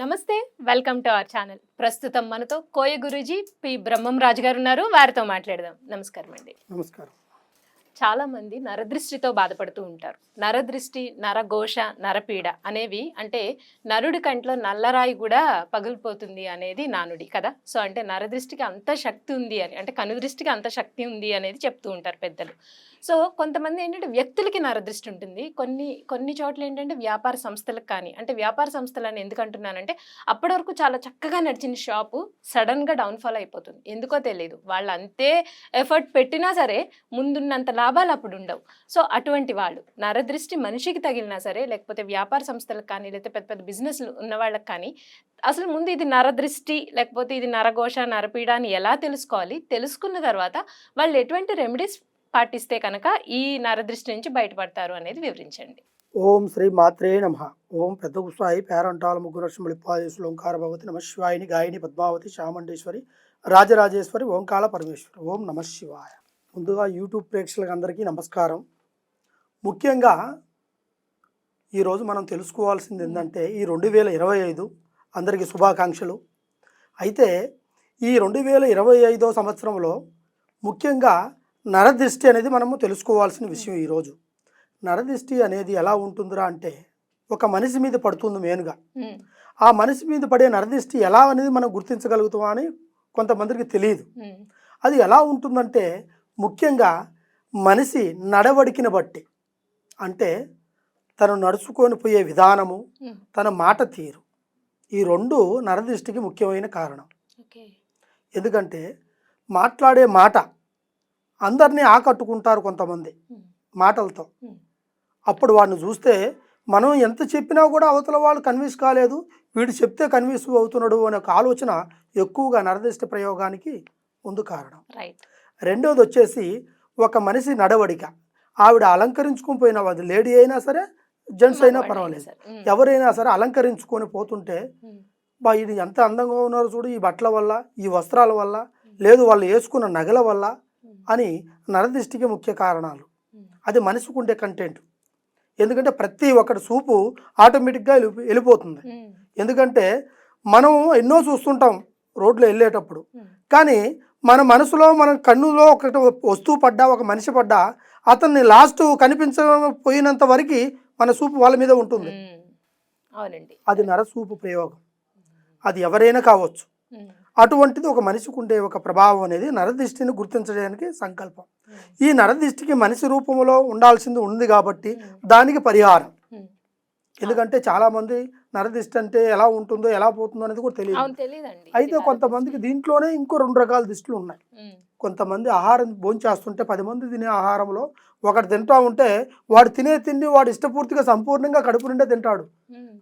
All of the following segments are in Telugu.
నమస్తే వెల్కమ్ టు అవర్ ఛానల్. ప్రస్తుతం మనతో కోయ గురూజీ పి బ్రహ్మం రాజు గారు ఉన్నారు. వారితో మాట్లాడదాం. నమస్కారం అండి. నమస్కారం. చాలా మంది నరదృష్టితో బాధపడుతూ ఉంటారు. నరదృష్టి, నరఘోష, నరపీడ అనేవి అంటే నరుడి కంట్లో నల్లరాయి కూడా పగిలిపోతుంది అనేది నానుడి కదా. సో అంటే నరదృష్టికి అంత శక్తి ఉంది అని, అంటే కనుదృష్టికి అంత శక్తి ఉంది అనేది చెప్తూ ఉంటారు పెద్దలు. సో కొంతమంది ఏంటంటే వ్యక్తులకి నరదృష్టి ఉంటుంది. కొన్ని చోట్ల ఏంటంటే వ్యాపార సంస్థలకు కానీ, అంటే వ్యాపార సంస్థలు అని ఎందుకు అంటున్నానంటే అప్పటి వరకు చాలా చక్కగా నడిచిన షాపు సడన్గా డౌన్ఫాల్ అయిపోతుంది. ఎందుకో తెలియదు. వాళ్ళు అంతే ఎఫర్ట్ పెట్టినా సరే ముందున్నంత లాభాలు అప్పుడు ఉండవు. సో అటువంటి వాళ్ళు నరదృష్టి మనిషికి తగిలినా సరే, లేకపోతే వ్యాపార సంస్థలకు కానీ, లేకపోతే పెద్ద పెద్ద బిజినెస్లు ఉన్న వాళ్ళకి కానీ అసలు ముందు ఇది నరదృష్టి లేకపోతే ఇది నరఘోష, నరపీడ అని ఎలా తెలుసుకోవాలి, తెలుసుకున్న తర్వాత వాళ్ళు ఎటువంటి రెమెడీస్ పాటిస్తే కనుక ఈ నరదృష్టి నుంచి బయటపడతారు అనేది వివరించండి. ఓం శ్రీ మాత్రే నమః. ఓం పెద్ద గుసాయి పేరంటాల ముగ్గురు లక్ష్మీపాదేశులు ఓంకార భగవతి నమ శివాయిని గాయని పద్మావతి చాముండేశ్వరి రాజరాజేశ్వరి ఓంకాళ పరమేశ్వరి. ఓం నమ శివాయ. ముందుగా యూట్యూబ్ ప్రేక్షకులకు అందరికీ నమస్కారం. ముఖ్యంగా ఈరోజు మనం తెలుసుకోవాల్సింది ఏంటంటే ఈ 2025 అందరికీ శుభాకాంక్షలు. అయితే ఈ 2025 సంవత్సరంలో ముఖ్యంగా నరదృష్టి అనేది మనము తెలుసుకోవాల్సిన విషయం. ఈరోజు నరదృష్టి అనేది ఎలా ఉంటుందిరా అంటే ఒక మనిషి మీద పడుతుంది మెయిన్గా. ఆ మనిషి మీద పడే నరదృష్టి ఎలా అనేది మనం గుర్తించగలుగుతామా అని కొంతమందికి తెలియదు. అది ఎలా ఉంటుందంటే ముఖ్యంగా మనిషి నడవడికిని బట్టి, అంటే తను నడుచుకొని పోయే విధానము, తన మాట తీరు, ఈ రెండు నరదృష్టికి ముఖ్యమైన కారణం. ఎందుకంటే మాట్లాడే మాట అందరినీ ఆకట్టుకుంటారు కొంతమంది మాటలతో. అప్పుడు వాడిని చూస్తే మనం ఎంత చెప్పినా కూడా అవతల వాళ్ళు కన్విన్స్ కాలేదు, వీడు చెప్తే కన్విన్స్ అవుతున్నాడు అనే ఒక ఆలోచన ఎక్కువగా నరదృష్టి ప్రయోగానికి ముందు కారణం. రెండోది వచ్చేసి ఒక మనిషి నడవడిక. ఆవిడ అలంకరించుకొని పోయిన, అది లేడీ అయినా సరే జెంట్స్ అయినా పర్వాలేదు, ఎవరైనా సరే అలంకరించుకొని పోతుంటే బా ఇది ఎంత అందంగా ఉన్నారు చూడు, ఈ బట్టల వల్ల, ఈ వస్త్రాల వల్ల, లేదు వాళ్ళు వేసుకున్న నగల వల్ల అని నరదృష్టికి ముఖ్య కారణాలు. అది మనిషికి ఉండే కంటెంట్. ఎందుకంటే ప్రతి ఒక్కటి చూపు ఆటోమేటిక్గా వెళ్ళిపోతుంది. ఎందుకంటే మనం ఎన్నో చూస్తుంటాం రోడ్లో వెళ్ళేటప్పుడు, కానీ మన మనసులో, మన కన్నులో ఒకటి వస్తువు పడ్డా, ఒక మనిషి పడ్డా, అతన్ని లాస్ట్ కనిపించపోయినంత వరకు మన చూపు వాళ్ళ మీద ఉంటుంది. అది నరచూపు ప్రయోగం. అది ఎవరైనా కావచ్చు. అటువంటిది ఒక మనిషికి ఉండే ఒక ప్రభావం అనేది నరదృష్టిని గుర్తించడానికి సంకల్పం. ఈ నరదృష్టికి మనిషి రూపంలో ఉండాల్సింది ఉంది కాబట్టి దానికి పరిహారం. ఎందుకంటే చాలా మంది నరదృష్టి అంటే ఎలా ఉంటుందో, ఎలా పోతుందో అనేది కూడా తెలియదు. అయితే కొంతమందికి దీంట్లోనే ఇంకో 2 రకాల దృష్టిలు ఉన్నాయి. కొంతమంది ఆహారం భోంచేస్తుంటే 10 మంది తినే ఆహారంలో ఒకటి తింటా ఉంటే వాడు తినే తిండి వాడు ఇష్టపూర్తిగా సంపూర్ణంగా కడుపు నిండా తింటాడు,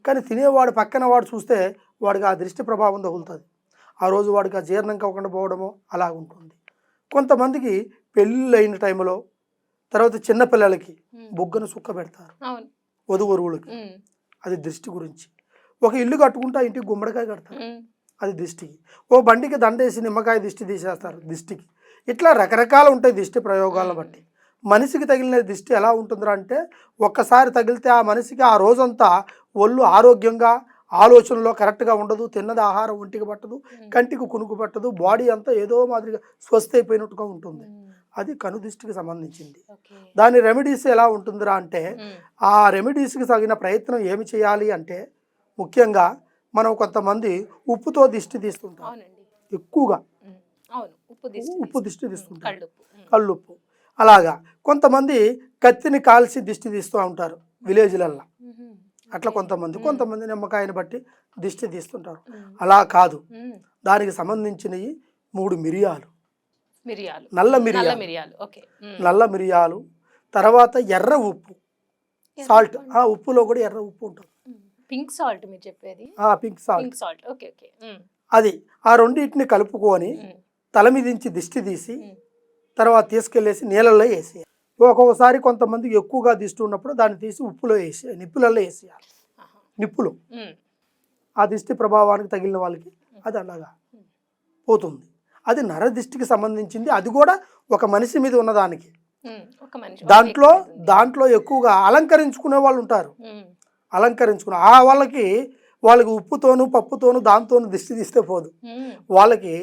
కానీ తినేవాడు పక్కన వాడు చూస్తే వాడికి ఆ దృష్టి ప్రభావం తగులుతుంది. ఆ రోజు వాడికి ఆ జీర్ణం కాకుండా పోవడము అలా ఉంటుంది. కొంతమందికి పెళ్ళిళ్ళు అయిన టైంలో, తర్వాత చిన్నపిల్లలకి బొగ్గను సుక్క పెడతారు వధువరువులకి, అది దృష్టి గురించి. ఒక ఇల్లు కట్టుకుంటే ఆ ఇంటికి గుమ్మడికాయ కడతారు, అది దిష్టికి. ఓ బండికి దండేసి నిమ్మకాయ దిష్టి తీసేస్తారు, దిష్టికి. ఇట్లా రకరకాలు ఉంటాయి దిష్టి ప్రయోగాలను బట్టి. మనిషికి తగిలిన దిష్టి ఎలా ఉంటుందిరా అంటే ఒక్కసారి తగిలితే ఆ మనిషికి ఆ రోజంతా ఒళ్ళు ఆరోగ్యంగా, ఆలోచనలో కరెక్ట్గా ఉండదు, తిన్నది ఆహారం ఒంటికి పట్టదు, కంటికి కునుకు పట్టదు, బాడీ అంతా ఏదో మాదిరిగా స్వస్థ అయిపోయినట్టుగా ఉంటుంది. అది కనుదృష్టికి సంబంధించింది. దాని రెమెడీస్ ఎలా ఉంటుందిరా అంటే ఆ రెమెడీస్కి తగిన ప్రయత్నం ఏమి చేయాలి అంటే ముఖ్యంగా మనం కొంతమంది ఉప్పుతో దిష్టి తీస్తుంటాం, ఎక్కువగా ఉప్పు దిష్టి తీస్తుంటారు, కళ్ళుప్పు. అలాగా కొంతమంది కత్తిని కాల్చి దిష్టి తీస్తూ ఉంటారు విలేజ్లల్లో. అట్లా కొంతమంది నిమ్మకాయని బట్టి దిష్టి తీస్తుంటారు. అలా కాదు, దానికి సంబంధించినవి 3 మిరియాలు, నల్ల మిరియాలు, తర్వాత ఎర్ర ఉప్పు, సాల్ట్. ఆ ఉప్పులో కూడా ఎర్ర ఉప్పు ఉంటుంది, పింక్ సాల్ట్ మీరు చెప్పేది. Pink salt. అది ఆ రెండింటిని కలుపుకొని తల మీదించి దిష్టి తీసి తర్వాత తీసుకెళ్ళేసి నీళ్ళల్లో వేసేయాలి. ఒక్కొక్కసారి కొంతమంది ఎక్కువగా దిష్టి ఉన్నప్పుడు దాన్ని తీసి ఉప్పులో వేసి నిప్పులలో వేసేయాలి. నిప్పులు ఆ దిష్టి ప్రభావానికి తగిలిన వాళ్ళకి అది అలాగా పోతుంది. అది నరదిష్టికి సంబంధించింది. అది కూడా ఒక మనిషి మీద ఉన్నదానికి. దాంట్లో ఎక్కువగా అలంకరించుకునే వాళ్ళు ఉంటారు. అలంకరించుకున్న వాళ్ళకి వాళ్ళకి ఉప్పుతోనూ పప్పుతోనూ దాంతోనూ దిష్టి తీస్తే పోదు. వాళ్ళకి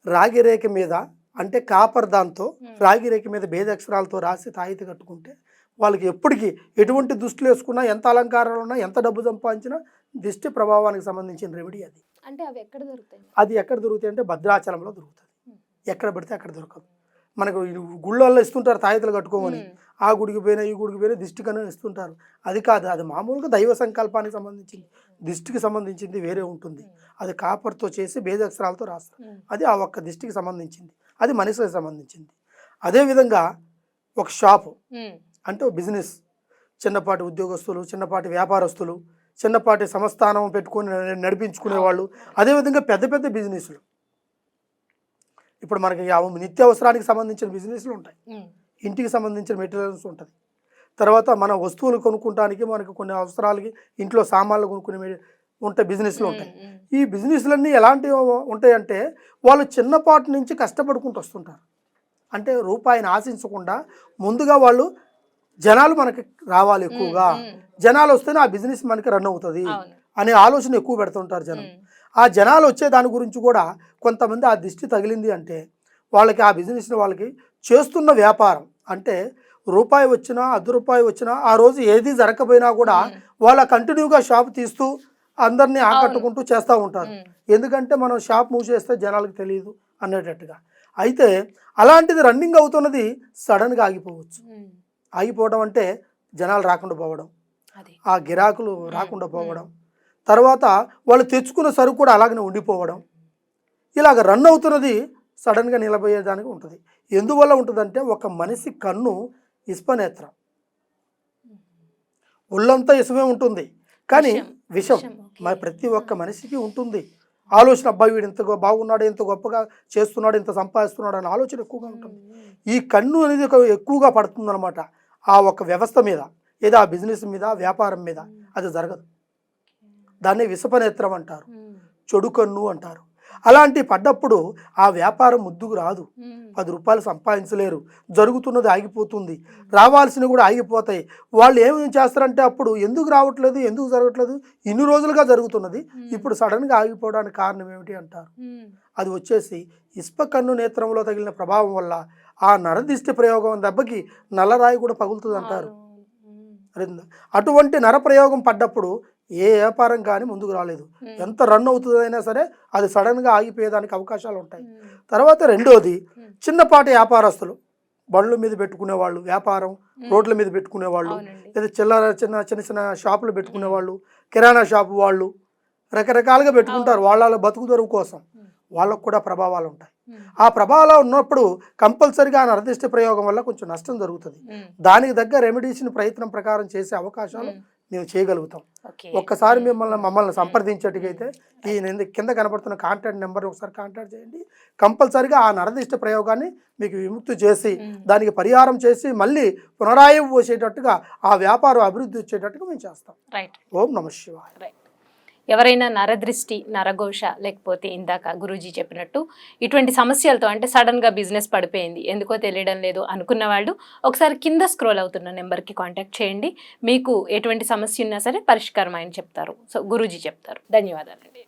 రాగి రేఖ మీద అంటే కాపర్ దాంతో రాగి రేఖ మీద భేదక్షరాలతో రాసి తాయితీ కట్టుకుంటే వాళ్ళకి ఎప్పటికీ ఎటువంటి దుస్తులు వేసుకున్నా, ఎంత అలంకారాలు ఉన్నా, ఎంత డబ్బు సంపాదించినా దిష్టి ప్రభావానికి సంబంధించిన రెమెడీ అది. అంటే అవి ఎక్కడ దొరుకుతాయి? అది ఎక్కడ దొరుకుతాయి అంటే భద్రాచలంలో దొరుకుతుంది. ఎక్కడ పడితే అక్కడ దొరకదు. మనకు గుళ్ళల్లో ఇస్తుంటారు తాయితలు కట్టుకోమని, ఆ గుడికి పోయినా ఈ గుడికి పోయినా దిష్టి కన్నా ఇస్తుంటారు. అది కాదు, అది మామూలుగా దైవ సంకల్పానికి సంబంధించింది. దిష్టికి సంబంధించింది వేరే ఉంటుంది. అది కాపర్తో చేసి భేదక్షరాలతో రాస్తారు. అది ఆ ఒక్క దిష్టికి సంబంధించింది, అది మనిషికి సంబంధించింది. అదేవిధంగా ఒక షాపు అంటే బిజినెస్, చిన్నపాటి ఉద్యోగస్తులు, చిన్నపాటి వ్యాపారస్తులు, చిన్నపాటి సంస్థానం పెట్టుకొని నడిపించుకునే వాళ్ళు, అదేవిధంగా పెద్ద పెద్ద బిజినెస్లు. ఇప్పుడు మనకి నిత్యావసరానికి సంబంధించిన బిజినెస్లు ఉంటాయి, ఇంటికి సంబంధించిన మెటీరియల్స్ ఉంటుంది, తర్వాత మన వస్తువులు కొనుక్కోవడానికి మనకు కొన్ని అవసరాలకి ఇంట్లో సామాన్లు కొనుక్కునే ఉంటాయి, బిజినెస్లు ఉంటాయి. ఈ బిజినెస్లన్నీ ఎలాంటివి ఉంటాయంటే వాళ్ళు చిన్నపాటి నుంచి కష్టపడుకుంటూ వస్తుంటారు. అంటే రూపాయిని ఆశించకుండా ముందుగా వాళ్ళు జనాలు మనకి రావాలి, ఎక్కువగా జనాలు వస్తేనే ఆ బిజినెస్ మనకి రన్ అవుతుంది అనే ఆలోచన ఎక్కువ పెడుతుంటారు జనం. ఆ జనాలు వచ్చే దాని గురించి కూడా కొంతమంది ఆ దిష్టి తగిలింది అంటే వాళ్ళకి ఆ బిజినెస్ని వాళ్ళకి చేస్తున్న వ్యాపారం అంటే రూపాయి వచ్చినా ₹10 వచ్చినా ఆ రోజు ఏది జరగకపోయినా కూడా వాళ్ళ కంటిన్యూగా షాప్ తీస్తూ అందరినీ ఆకట్టుకుంటూ చేస్తూ ఉంటారు. ఎందుకంటే మనం షాప్ మూసేస్తే జనాలకు తెలియదు అనేటట్టుగా. అయితే అలాంటిది రన్నింగ్ అవుతున్నది సడన్గా ఆగిపోవచ్చు. ఆగిపోవడం అంటే జనాలు రాకుండా పోవడం, ఆ గిరాకులు రాకుండా పోవడం, తర్వాత వాళ్ళు తెచ్చుకున్న సరుకు కూడా అలాగనే ఉండిపోవడం, ఇలాగ రన్ అవుతున్నది సడన్గా నిలబోయేదానికి ఉంటుంది. ఎందువల్ల ఉంటుందంటే ఒక మనిషి కన్ను ఇస్పనేత్రం, ఒళ్ళంతా ఇసుమే ఉంటుంది కానీ విషం మరి ప్రతి ఒక్క మనిషికి ఉంటుంది. ఆలోచన, అబ్బాయి వీడు ఇంత బాగున్నాడు, ఎంత గొప్పగా చేస్తున్నాడు, ఇంత సంపాదిస్తున్నాడు అనే ఆలోచన ఎక్కువగా ఉంటుంది. ఈ కన్ను అనేది ఎక్కువగా పడుతుంది అనమాట ఆ ఒక వ్యవస్థ మీద, ఏదో ఆ బిజినెస్ మీద, వ్యాపారం మీద. అది జరగదు. దాన్ని విషపనేత్రం అంటారు, చెడు కన్ను అంటారు. అలాంటి పడ్డప్పుడు ఆ వ్యాపారం ముద్దుకు రాదు, ₹10 సంపాదించలేరు, జరుగుతున్నది ఆగిపోతుంది, రావాల్సినవి కూడా ఆగిపోతాయి. వాళ్ళు ఏమి చేస్తారంటే అప్పుడు ఎందుకు రావట్లేదు, ఎందుకు జరగట్లేదు, ఇన్ని రోజులుగా జరుగుతున్నది ఇప్పుడు సడన్గా ఆగిపోవడానికి కారణం ఏమిటి అంటారు. అది వచ్చేసి ఇస్ప కన్ను నేత్రంలో తగిలిన ప్రభావం వల్ల ఆ నరదిష్టి ప్రయోగం దెబ్బకి నల్లరాయి కూడా పగులుతుంది అంటారు. అటువంటి నర ప్రయోగం పడ్డప్పుడు ఏ వ్యాపారం కానీ ముందుకు రాలేదు. ఎంత రన్ అవుతుందైనా సరే అది సడన్గా ఆగిపోయేదానికి అవకాశాలు ఉంటాయి. తర్వాత రెండోది, చిన్నపాటి వ్యాపారస్తులు, బండ్ల మీద పెట్టుకునే వాళ్ళు, వ్యాపారం రోడ్ల మీద పెట్టుకునే వాళ్ళు, లేదా చిన్న చిన్న షాపులు పెట్టుకునే వాళ్ళు, కిరాణా షాపు వాళ్ళు రకరకాలుగా పెట్టుకుంటారు వాళ్ళ బతుకు తెరువు కోసం. వాళ్ళకు కూడా ప్రభావాలు ఉంటాయి. ఆ ప్రభావాలు ఉన్నప్పుడు కంపల్సరిగా ఆ నరదిష్టి ప్రయోగం వల్ల కొంచెం నష్టం జరుగుతుంది. దానికి దగ్గర రెమెడీస్ని ప్రయత్నం ప్రకారం చేసే అవకాశాలు మేము చేయగలుగుతాం. ఒక్కసారి మమ్మల్ని సంప్రదించేట్టుకైతే ఈ కింద కనబడుతున్న కాంటాక్ట్ నెంబర్ ఒకసారి కాంటాక్ట్ చేయండి. కంపల్సరిగా ఆ నరదిష్టి ప్రయోగాన్ని మీకు విముక్తి చేసి దానికి పరిహారం చేసి మళ్ళీ పునరాయం పోసేటట్టుగా ఆ వ్యాపారం అభివృద్ధి వచ్చేటట్టుగా మేము చేస్తాం. ఓం నమః శివాయ. ఎవరైనా నరదృష్టి, నరఘోష, లేకపోతే ఇందాక గురూజీ చెప్పినట్టు ఇటువంటి సమస్యలతో అంటే సడన్గా బిజినెస్ పడిపోయింది, ఎందుకో తెలియడం లేదు అనుకున్న వాళ్ళు ఒకసారి కింద స్క్రోల్ అవుతున్న నెంబర్కి కాంటాక్ట్ చేయండి. మీకు ఎటువంటి సమస్య ఉన్నా సరే పరిష్కారం ఆయన చెప్తారు. సో గురూజీ చెప్తారు. ధన్యవాదాలండి.